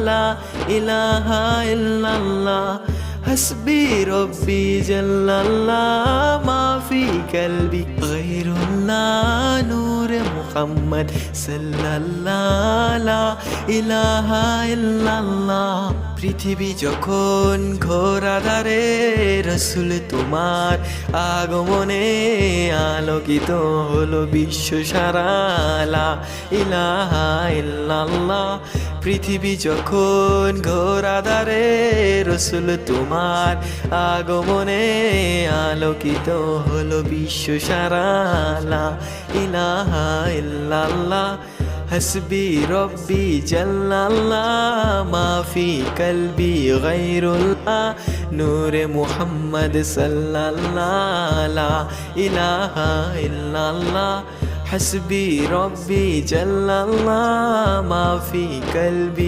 লা ইলাহা ইল্লাল্লাহ হাসবি রব্বি জাল্লাল্লাহ মা ফি কলবি গায়রুল্লাহ নূরে মুহাম্মদ সাল্লাল্লাহ লা ইলাহা ইল্লাল্লাহ। পৃথিবী যখন ঘোর আঁধারে রাসূল তোমার আগমনে আলোকিত হলো বিশ্ব সারা লা ইলাহা ইল্লাল্লাহ। পৃথিবী যখন ঘোর আঁধারে রাসূল তোমার আগমনে আলোকিত হলো বিশ্ব সারা লা ইলাহা ইল্লাল্লাহ হাসবি রব্বি জাল্লাল্লাহ মা ফি কলবি গায়রুল্লাহ নূরে মুহাম্মদ সাল্লাল্লাহ লা ইলাহা ইল্লাল্লাহ হাসবি রব্বি জাল্লাল্লাহ মা ফি কলবি